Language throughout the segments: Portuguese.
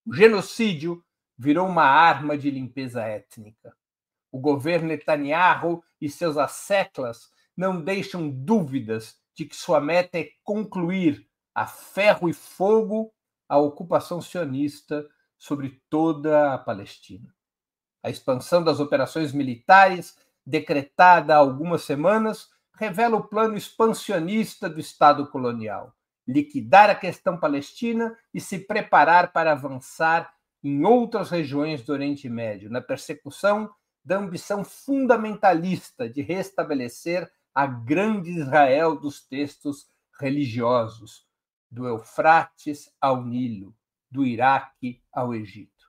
O genocídio virou uma arma de limpeza étnica. O governo Netanyahu e seus asseclas não deixam dúvidas de que sua meta é concluir a ferro e fogo a ocupação sionista sobre toda a Palestina. A expansão das operações militares, decretada há algumas semanas, revela o plano expansionista do Estado colonial: liquidar a questão palestina e se preparar para avançar em outras regiões do Oriente Médio, na persecução da ambição fundamentalista de restabelecer a grande Israel dos textos religiosos, do Eufrates ao Nilo, do Iraque ao Egito.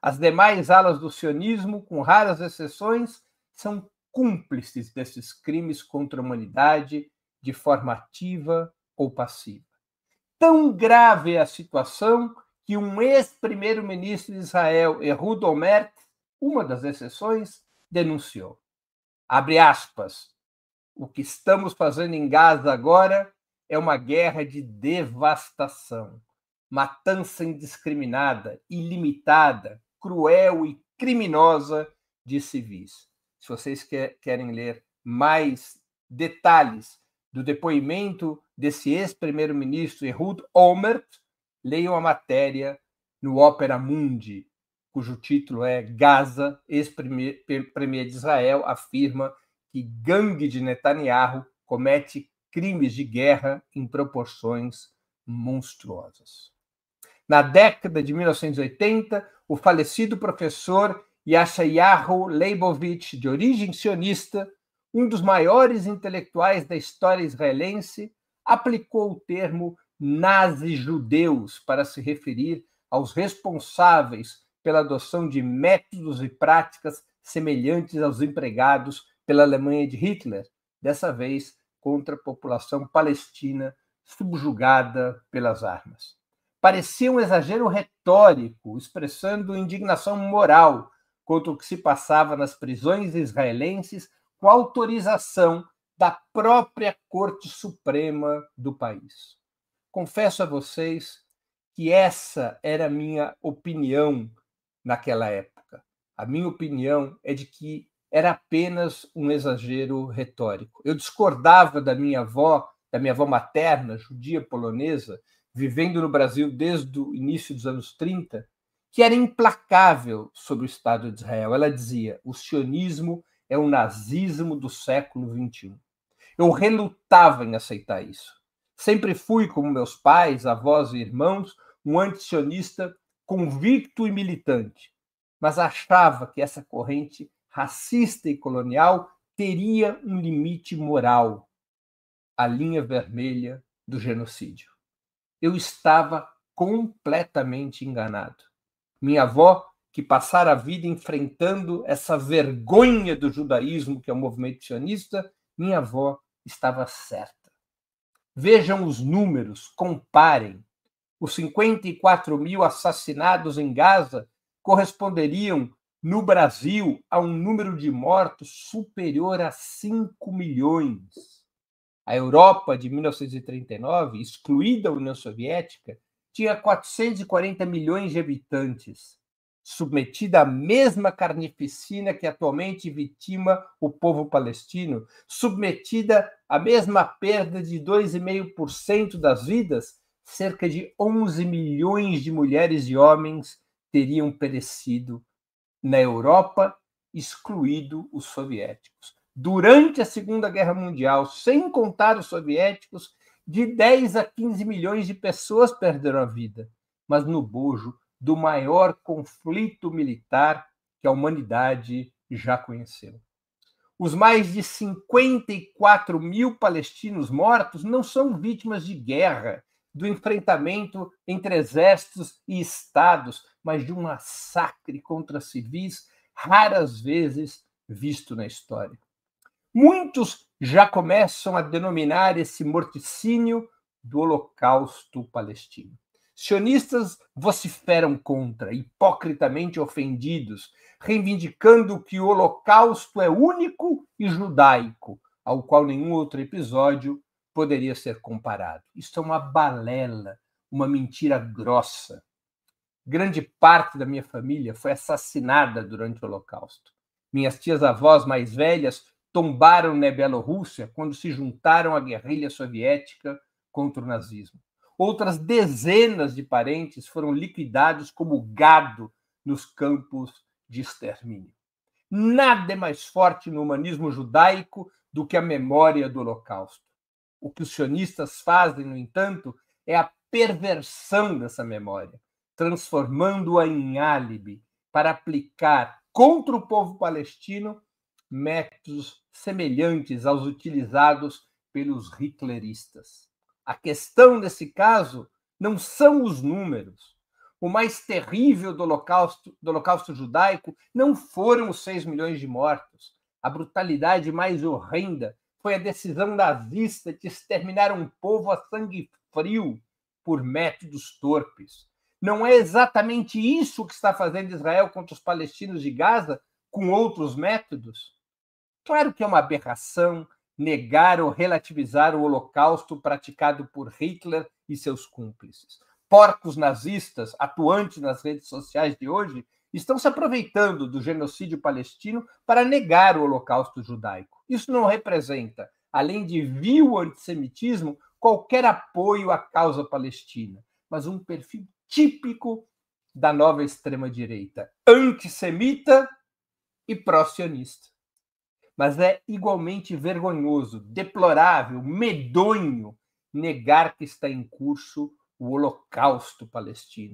As demais alas do sionismo, com raras exceções, são cúmplices desses crimes contra a humanidade de forma ativa ou passiva. Tão grave é a situação que um ex-primeiro-ministro de Israel, Ehud Olmert, uma das exceções, denunciou. Abre aspas. O que estamos fazendo em Gaza agora é uma guerra de devastação, matança indiscriminada, ilimitada, cruel e criminosa de civis. Se vocês querem ler mais detalhes do depoimento desse ex-primeiro-ministro Ehud Olmert, leiam a matéria no Opera Mundi, cujo título é Gaza, ex-premier de Israel, afirma que gangue de Netanyahu comete crimes de guerra em proporções monstruosas. Na década de 1980, o falecido professor Yeshayahu Leibovitch, de origem sionista, um dos maiores intelectuais da história israelense, aplicou o termo nazi-judeus para se referir aos responsáveis pela adoção de métodos e práticas semelhantes aos empregados pela Alemanha de Hitler, dessa vez contra a população palestina subjugada pelas armas. Parecia um exagero retórico, expressando indignação moral contra o que se passava nas prisões israelenses com autorização da própria Corte Suprema do país. Confesso a vocês que essa era a minha opinião naquela época. A minha opinião é de que era apenas um exagero retórico. Eu discordava da minha avó materna, judia polonesa, vivendo no Brasil desde o início dos anos 30, que era implacável sobre o Estado de Israel. Ela dizia: o sionismo é o nazismo do século XXI. Eu relutava em aceitar isso. Sempre fui, como meus pais, avós e irmãos, um antisionista convicto e militante, mas achava que essa corrente racista e colonial teria um limite moral, a linha vermelha do genocídio. Eu estava completamente enganado. Minha avó, que passara a vida enfrentando essa vergonha do judaísmo, que é o movimento sionista, minha avó estava certa. Vejam os números, comparem. Os 54 mil assassinados em Gaza corresponderiam, no Brasil, a um número de mortos superior a 5 milhões. A Europa de 1939, excluída a União Soviética, tinha 440 milhões de habitantes, submetida à mesma carnificina que atualmente vitima o povo palestino, submetida à mesma perda de 2,5% das vidas, cerca de 11 milhões de mulheres e homens teriam perecido na Europa, excluído os soviéticos. Durante a Segunda Guerra Mundial, sem contar os soviéticos, de 10 a 15 milhões de pessoas perderam a vida, mas no bojo do maior conflito militar que a humanidade já conheceu. Os mais de 54 mil palestinos mortos não são vítimas de guerra, do enfrentamento entre exércitos e estados, mas de um massacre contra civis raras vezes visto na história. Muitos já começam a denominar esse morticínio do Holocausto palestino. Sionistas vociferam contra, hipocritamente ofendidos, reivindicando que o Holocausto é único e judaico, ao qual nenhum outro episódio poderia ser comparado. Isso é uma balela, uma mentira grossa. Grande parte da minha família foi assassinada durante o Holocausto. Minhas tias-avós mais velhas tombaram na Bielorrússia quando se juntaram à guerrilha soviética contra o nazismo. Outras dezenas de parentes foram liquidados como gado nos campos de extermínio. Nada é mais forte no humanismo judaico do que a memória do Holocausto. O que os sionistas fazem, no entanto, é a perversão dessa memória, transformando-a em álibi para aplicar contra o povo palestino métodos semelhantes aos utilizados pelos hitleristas. A questão nesse caso não são os números. O mais terrível do Holocausto judaico não foram os 6 milhões de mortos. A brutalidade mais horrenda foi a decisão nazista de exterminar um povo a sangue frio por métodos torpes. Não é exatamente isso que está fazendo Israel contra os palestinos de Gaza com outros métodos? Claro que é uma aberração negar ou relativizar o Holocausto praticado por Hitler e seus cúmplices. Porcos nazistas atuantes nas redes sociais de hoje estão se aproveitando do genocídio palestino para negar o Holocausto judaico. Isso não representa, além de vil antissemitismo, qualquer apoio à causa palestina, mas um perfil típico da nova extrema-direita, antissemita e pró-sionista. Mas é igualmente vergonhoso, deplorável, medonho negar que está em curso o Holocausto palestino.